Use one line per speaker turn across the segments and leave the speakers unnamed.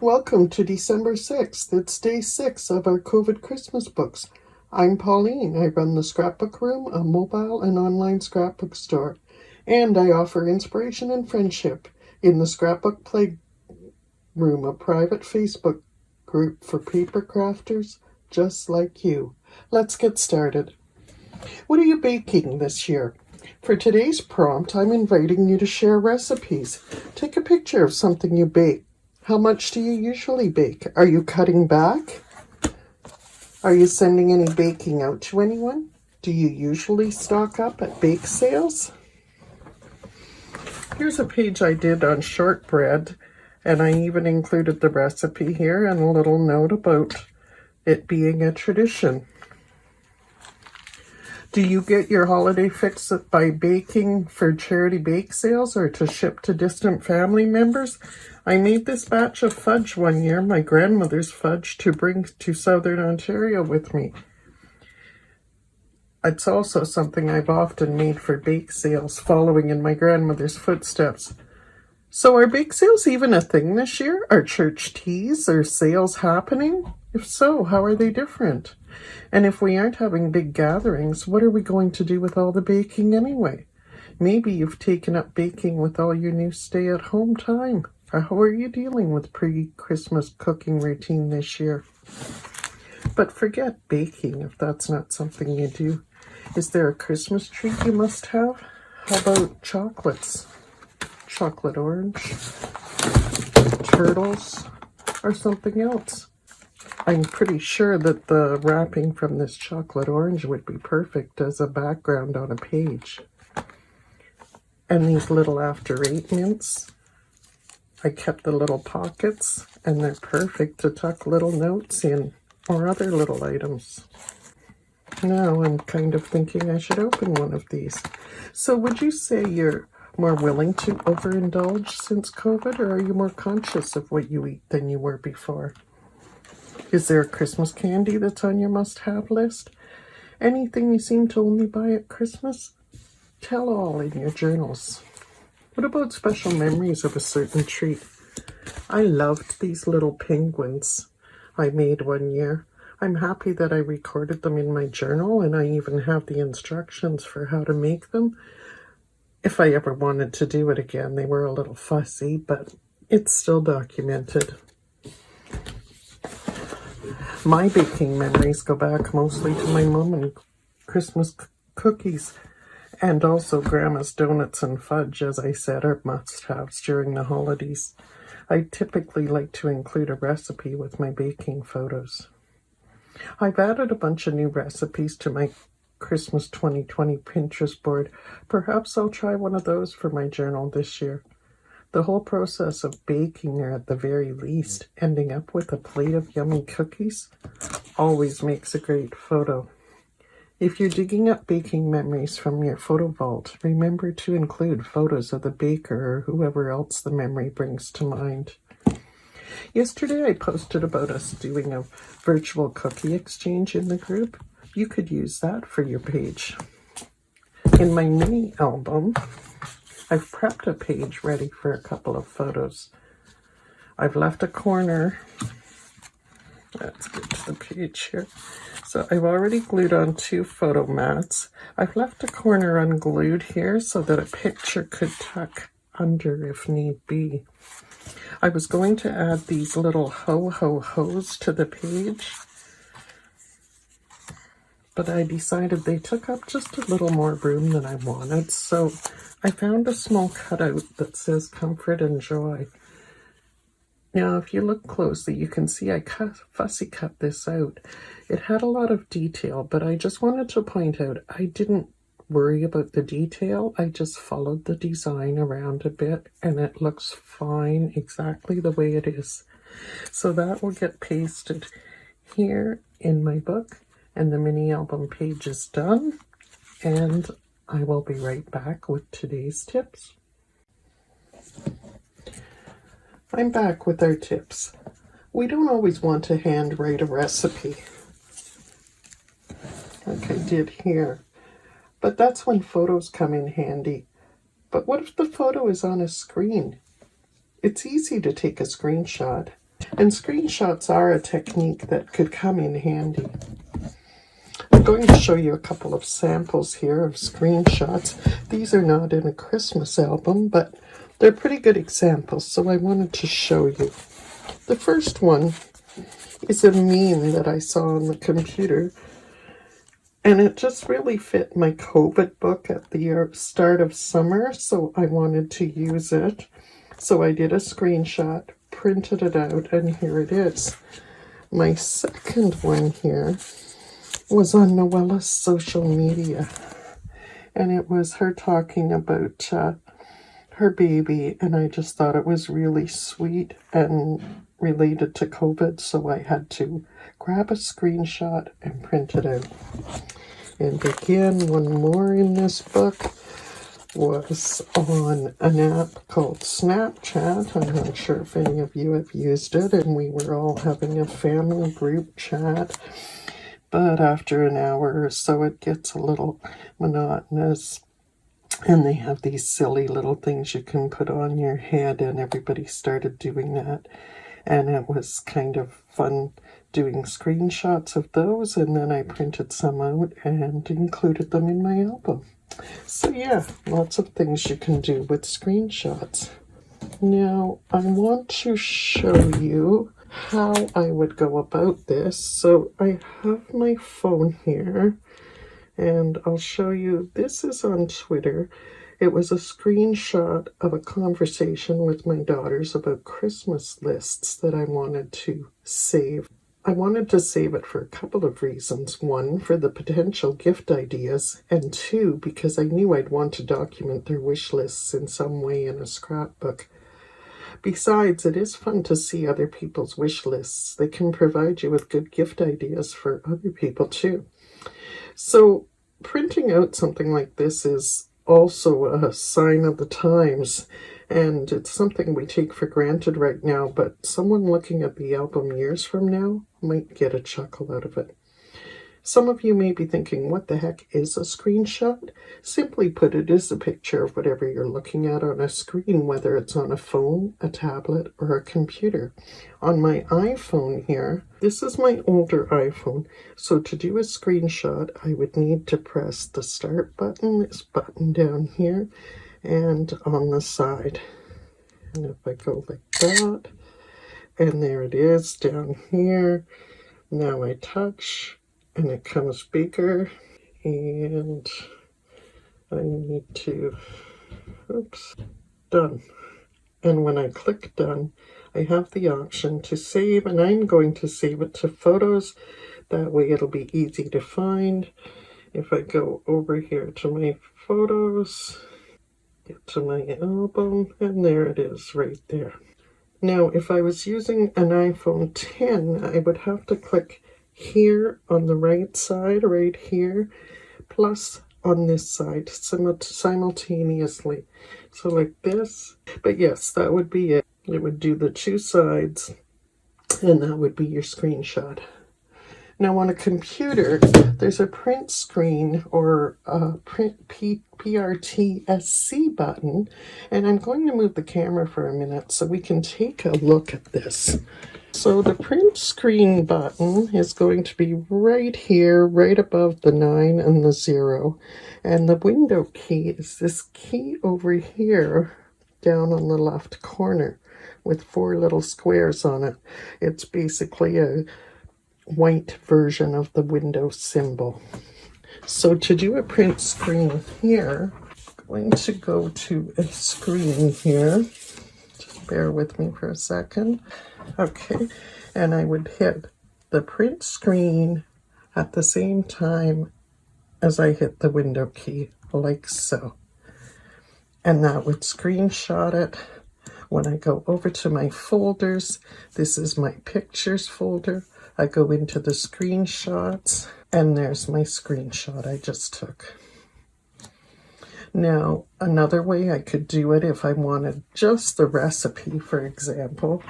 Welcome to December 6th. It's day 6 of our COVID Christmas books. I'm Pauline. I run the Scrapbook Room, a mobile and online scrapbook store. And I offer inspiration and friendship in the Scrapbook Playroom, a private Facebook group for paper crafters just like you. Let's get started. What are you baking this year? For today's prompt, I'm inviting you to share recipes. Take a picture of something you bake. How much do you usually bake? Are you cutting back? Are you sending any baking out to anyone? Do you usually stock up at bake sales? Here's a page I did on shortbread, and I even included the recipe here and a little note about it being a tradition. Do you get your holiday fix by baking for charity bake sales or to ship to distant family members? I made this batch of fudge one year, my grandmother's fudge, to bring to Southern Ontario with me. It's also something I've often made for bake sales, following in my grandmother's footsteps. So are bake sales even a thing this year? Are church teas or sales happening? If so, how are they different? And if we aren't having big gatherings, what are we going to do with all the baking anyway? Maybe you've taken up baking with all your new stay-at-home time. How are you dealing with pre-Christmas cooking routine this year? But forget baking if that's not something you do. Is there a Christmas treat you must have? How about chocolates? Chocolate orange, turtles, or something else? I'm pretty sure that the wrapping from this chocolate orange would be perfect as a background on a page. And these little After Eight mints, I kept the little pockets, and they're perfect to tuck little notes in or other little items. Now I'm kind of thinking I should open one of these. So would you say you're more willing to overindulge since COVID, or are you more conscious of what you eat than you were before? Is there a Christmas candy that's on your must-have list? Anything you seem to only buy at Christmas? Tell all in your journals. What about special memories of a certain treat? I loved these little penguins I made one year. I'm happy that I recorded them in my journal, and I even have the instructions for how to make them. If I ever wanted to do it again, they were a little fussy, but it's still documented. My baking memories go back mostly to my mom and Christmas cookies, and also Grandma's donuts and fudge, as I said, are must-haves during the holidays. I typically like to include a recipe with my baking photos. I've added a bunch of new recipes to my Christmas 2020 Pinterest board. Perhaps I'll try one of those for my journal this year. The whole process of baking, or at the very least, ending up with a plate of yummy cookies, always makes a great photo. If you're digging up baking memories from your photo vault, remember to include photos of the baker or whoever else the memory brings to mind. Yesterday I posted about us doing a virtual cookie exchange in the group. You could use that for your page. In my mini album, I've prepped a page ready for a couple of photos. I've left a corner. Let's get to the page here. So I've already glued on 2 photo mats. I've left a corner unglued here so that a picture could tuck under if need be. I was going to add these little ho-ho-hos to the page, but I decided they took up just a little more room than I wanted, so I found a small cutout that says comfort and joy. Now, if you look closely, you can see I fussy cut this out. It had a lot of detail, but I just wanted to point out I didn't worry about the detail. I just followed the design around a bit, and it looks fine exactly the way it is. So that will get pasted here in my book, and the mini album page is done, and I will be right back with today's tips. I'm back with our tips. We don't always want to handwrite a recipe, like I did here, but that's when photos come in handy. But what if the photo is on a screen? It's easy to take a screenshot. And screenshots are a technique that could come in handy. I'm going to show you a couple of samples here of screenshots. These are not in a Christmas album, but they're pretty good examples, so I wanted to show you. The first one is a meme that I saw on the computer, and it just really fit my COVID book at the start of summer, so I wanted to use it. So I did a screenshot, printed it out, and here it is. My second one here was on Noella's social media, and it was her talking about her baby, and I just thought it was really sweet and related to COVID, so I had to grab a screenshot and print it out. And again, one more in this book was on an app called Snapchat. I'm not sure if any of you have used it, and we were all having a family group chat. But after an hour or so, it gets a little monotonous. And they have these silly little things you can put on your head, and everybody started doing that. And it was kind of fun doing screenshots of those, and then I printed some out and included them in my album. So yeah, lots of things you can do with screenshots. Now, I want to show you how I would go about this. So I have my phone here, and I'll show you. This is on Twitter. It was a screenshot of a conversation with my daughters about Christmas lists that I wanted to save. I wanted to save it for a couple of reasons. One, for the potential gift ideas, and two, because I knew I'd want to document their wish lists in some way in a scrapbook. Besides, it is fun to see other people's wish lists. They can provide you with good gift ideas for other people too. So printing out something like this is also a sign of the times, and it's something we take for granted right now, but someone looking at the album years from now might get a chuckle out of it. Some of you may be thinking, what the heck is a screenshot? Simply put, it is a picture of whatever you're looking at on a screen, whether it's on a phone, a tablet, or a computer. On my iPhone here, this is my older iPhone, so to do a screenshot, I would need to press the start button, this button down here, and on the side. And if I go like that, and there it is down here. Now I touch, and it comes bigger, and I need to, oops, done. And when I click done, I have the option to save, and I'm going to save it to photos. That way it'll be easy to find. If I go over here to my photos, get to my album, and there it is right there. Now, if I was using an iPhone 10, I would have to click here on the right side, right here, plus on this side simultaneously. So like this. But yes, that would be it. It would do the two sides, and that would be your screenshot. Now on a computer, there's a print screen or a print PRTSC button, and I'm going to move the camera for a minute so we can take a look at this. So the print screen button is going to be right here, right above the 9 and the 0. And the window key is this key over here down on the left corner with 4 little squares on it. It's basically a white version of the window symbol. So to do a print screen here, I'm going to go to a screen here. Just bear with me for a second. Okay, and I would hit the print screen at the same time as I hit the window key, like so. And that would screenshot it. When I go over to my folders, this is my pictures folder. I go into the screenshots, and there's my screenshot I just took. Now, another way I could do it if I wanted just the recipe, for example,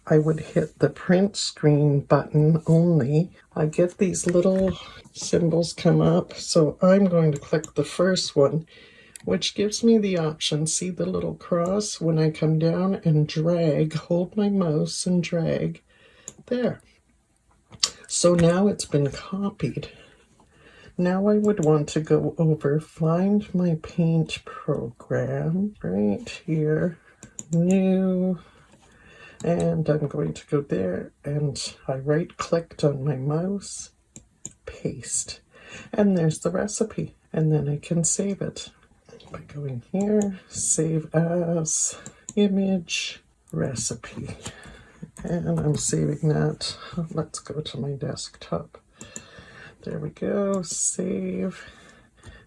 I would hit the print screen button only. I get these little symbols come up, so I'm going to click the first one, which gives me the option, see the little cross, when I come down and drag, hold my mouse and drag, there. So now it's been copied. Now I would want to go over, find my paint program right here, new, and I'm going to go there, and I right-clicked on my mouse, paste, and there's the recipe, and then I can save it by going here, save as, image, recipe, and I'm saving that. Let's go to my desktop. There we go, save,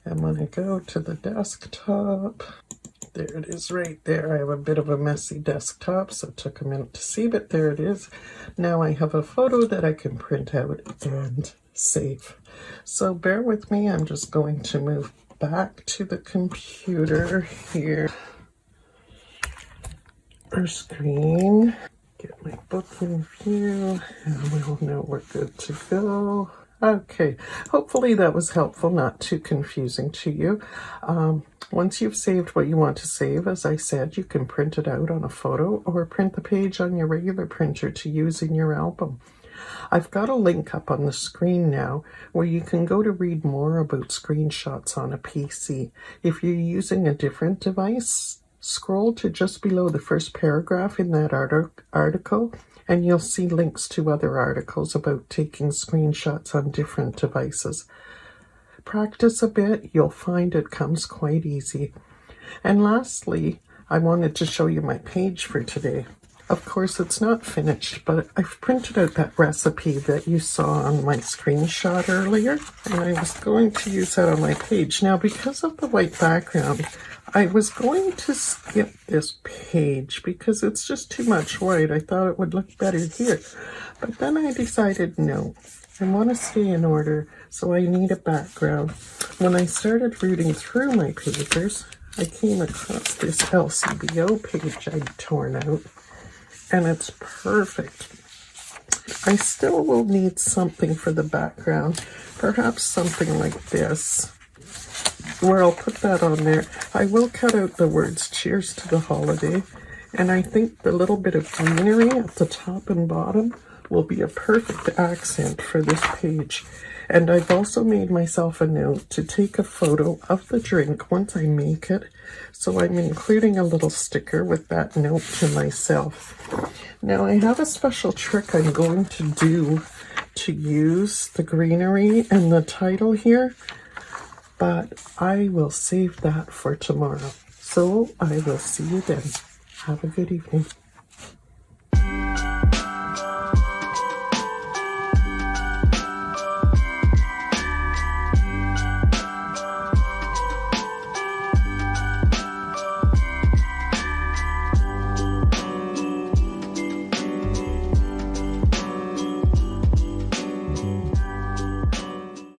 and when I go to the desktop, there it is right there. I have a bit of a messy desktop, so it took a minute to see, but there it is. Now I have a photo that I can print out and save. So bear with me, I'm just going to move back to the computer here. Our screen, get my book in view, and we'll know we're good to go. Okay, hopefully that was helpful, not too confusing to you. Once you've saved what you want to save, as I said, you can print it out on a photo or print the page on your regular printer to use in your album. I've got a link up on the screen now where you can go to read more about screenshots on a PC. If you're using a different device, scroll to just below the first paragraph in that article, and you'll see links to other articles about taking screenshots on different devices. Practice a bit, you'll find it comes quite easy. And lastly, I wanted to show you my page for today. Of course, it's not finished, but I've printed out that recipe that you saw on my screenshot earlier, and I was going to use that on my page. Now, because of the white background, I was going to skip this page because it's just too much white. I thought it would look better here. But then I decided, no, I want to stay in order, so I need a background. When I started reading through my papers, I came across this LCBO page I'd torn out, and it's perfect. I still will need something for the background, perhaps something like this, where I'll put that on there. I will cut out the words "Cheers to the Holiday," and I think the little bit of greenery at the top and bottom will be a perfect accent for this page. And I've also made myself a note to take a photo of the drink once I make it, so I'm including a little sticker with that note to myself. Now I have a special trick I'm going to do to use the greenery and the title here, but I will save that for tomorrow. So I will see you then. Have a good evening.